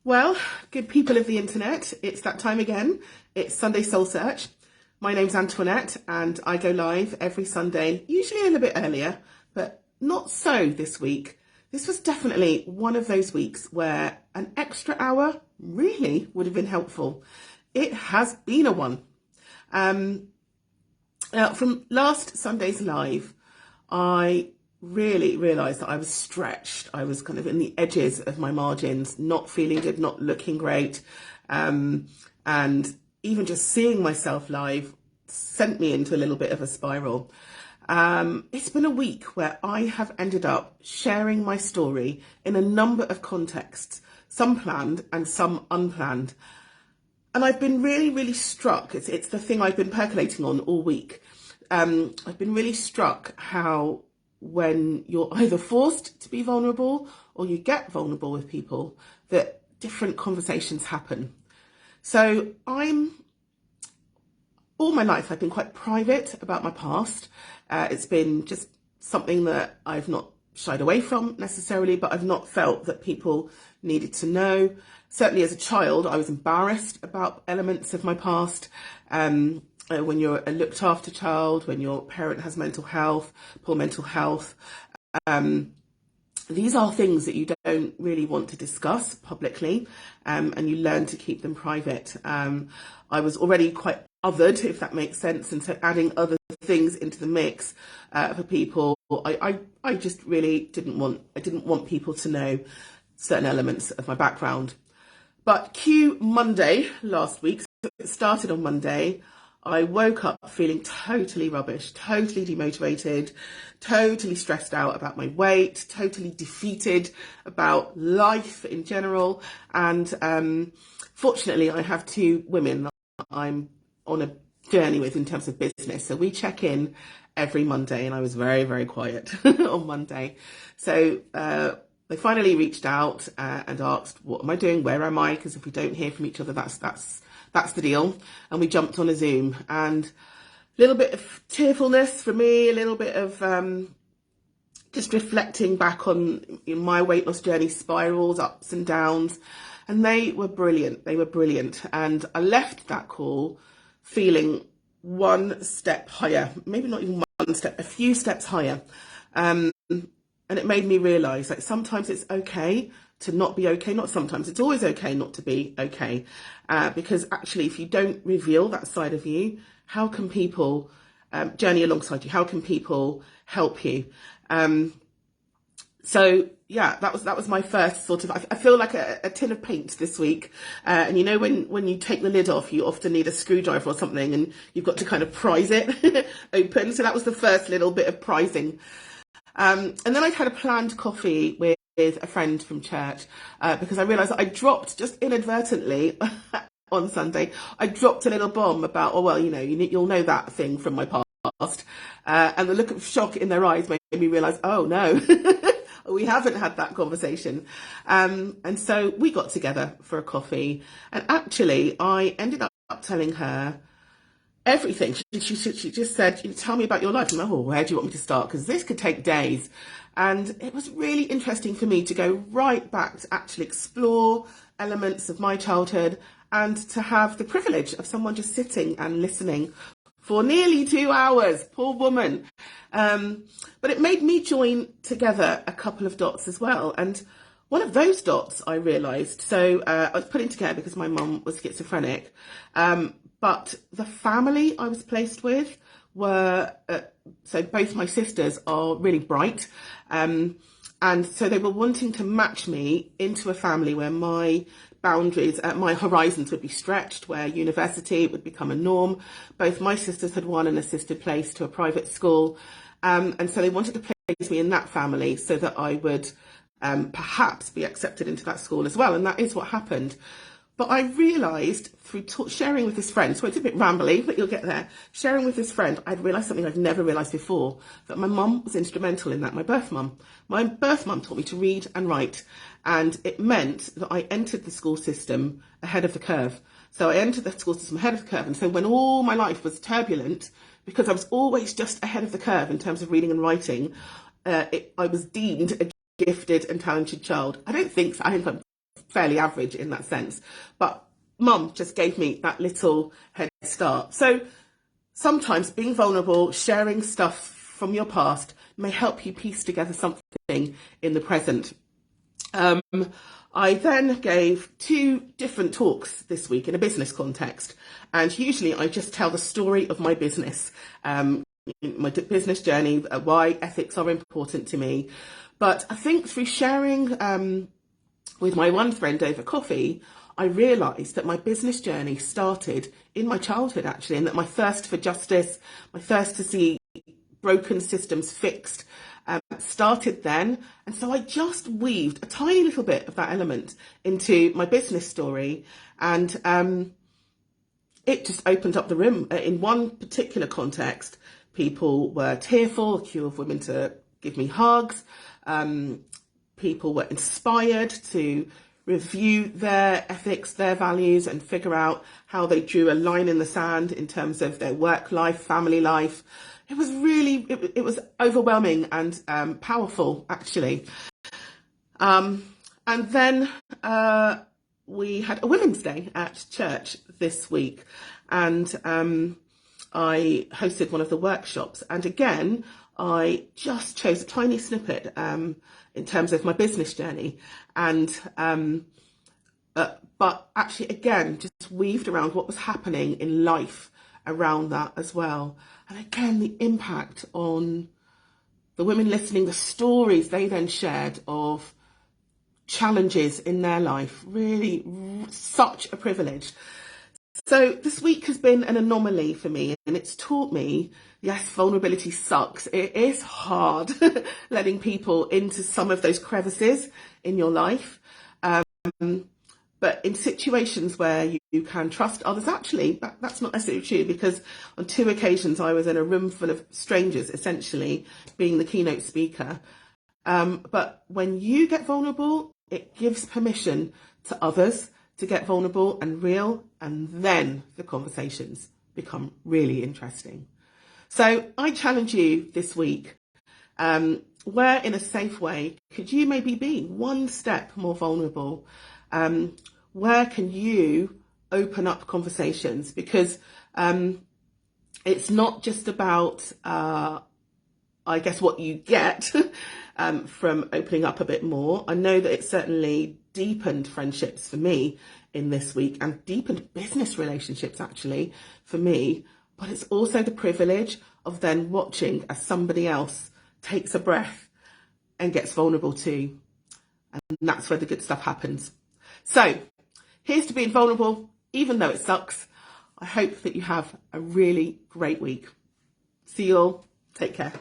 Well, good people of the internet, it's that time again. It's Sunday Soul Search. My name's Antoinette and I go live every Sunday, usually a little bit earlier, but not so this week. This was definitely one of those weeks where an extra hour really would have been helpful. It has been a one. Now, from last Sunday's live, I really realised that I was stretched. I was kind of in the edges of my margins, not feeling good, not looking great. And even just seeing myself live sent me into a little bit of a spiral. It's been a week where I have ended up sharing my story in a number of contexts, some planned and some unplanned. And I've been really struck. It's the thing I've been percolating on all week. I've been really struck how when you're either forced to be vulnerable or you get vulnerable with people, that different conversations happen. So all my life, I've been quite private about my past. It's been just something that I've not shied away from necessarily, but I've not felt that people needed to know. Certainly as a child, I was embarrassed about elements of my past. When you're a looked after child, when your parent has poor mental health, these are things that you don't really want to discuss publicly, and you learn to keep them private. I was already quite othered, if that makes sense, and so adding other things into the mix for people, I just really didn't want people to know certain elements of my background. But cue Monday last week, so it started on Monday. I woke up feeling totally rubbish, totally demotivated, totally stressed out about my weight, totally defeated about life in general. And fortunately, I have two women that I'm on a journey with in terms of business. So we check in every Monday, and I was very quiet on Monday. So they finally reached out and asked, what am I doing? Where am I? Because if we don't hear from each other, that's the deal. And we jumped on a Zoom, and a little bit of tearfulness for me, a little bit of just reflecting back on my weight loss journey, spirals, ups and downs. And they were brilliant. And I left that call feeling one step higher, maybe not even one step, a few steps higher. And it made me realise that sometimes it's okay to not be okay. Not sometimes, it's always okay not to be okay. Because actually, if you don't reveal that side of you, how can people journey alongside you? How can people help you? So yeah, that was my first sort of, I feel like a tin of paint this week. And you know, when you take the lid off, you often need a screwdriver or something, and you've got to kind of prise it open. So that was the first little bit of prizing. And then I had a planned coffee with a friend from church, because I realised that I dropped, just inadvertently on Sunday, I dropped a little bomb about, oh, well, you'll know that thing from my past. And the look of shock in their eyes made me realise, oh no, we haven't had that conversation. And so we got together for a coffee, and actually I ended up telling her everything. She just said, tell me about your life. And I'm like, oh, where do you want me to start? Because this could take days. And it was really interesting for me to go right back to actually explore elements of my childhood, and to have the privilege of someone just sitting and listening for nearly 2 hours. Poor woman. But it made me join together a couple of dots as well. And one of those dots I realised, so I was putting together because my mum was schizophrenic, but the family I was placed with were, so both my sisters are really bright, and so they were wanting to match me into a family where my boundaries, my horizons would be stretched, where university would become a norm. Both my sisters had won an assisted place to a private school, and so they wanted to place me in that family so that I would perhaps be accepted into that school as well, and that is what happened. But I realised through sharing with this friend, so it's a bit rambly, but you'll get there, sharing with this friend, I'd realised something I'd never realised before, that my mum was instrumental in that, my birth mum. My birth mum taught me to read and write, and it meant that I entered the school system ahead of the curve. So I entered the school system ahead of the curve, and so when all my life was turbulent, because I was always just ahead of the curve in terms of reading and writing, I was deemed a gifted and talented child. I don't think so. I think I'm fairly average in that sense. But mum just gave me that little head start. So sometimes being vulnerable, sharing stuff from your past may help you piece together something in the present. I then gave 2 different talks this week in a business context, and usually I just tell the story of my business, my business journey, why ethics are important to me. But I think through sharing with my one friend over coffee, I realised that my business journey started in my childhood, actually, and that my thirst for justice, my thirst to see broken systems fixed, started then. And so I just weaved a tiny little bit of that element into my business story, and it just opened up the room. In one particular context, people were tearful, a queue of women to give me hugs. People were inspired to review their ethics, their values, and figure out how they drew a line in the sand in terms of their work life, family life. It was really, it was overwhelming and powerful, actually. And then we had a Women's Day at church this week, and I hosted one of the workshops. And again, I just chose a tiny snippet in terms of my business journey, and but actually again just weaved around what was happening in life around that as well. And again, the impact on the women listening, the stories they then shared of challenges in their life, really such a privilege. So this week has been an anomaly for me, and it's taught me, yes, vulnerability sucks. It is hard letting people into some of those crevices in your life. But in situations where you can trust others, actually, that's not necessarily true, because on 2 occasions I was in a room full of strangers, essentially, being the keynote speaker. But when you get vulnerable, it gives permission to others to get vulnerable and real, and then the conversations become really interesting. So I challenge you this week, where in a safe way could you maybe be one step more vulnerable? Where can you open up conversations? Because it's not just about, I guess, what you get from opening up a bit more. I know that it certainly deepened friendships for me in this week, and deepened business relationships actually for me. But it's also the privilege of then watching as somebody else takes a breath and gets vulnerable too. And that's where the good stuff happens. So here's to being vulnerable, even though it sucks. I hope that you have a really great week. See you all. Take care.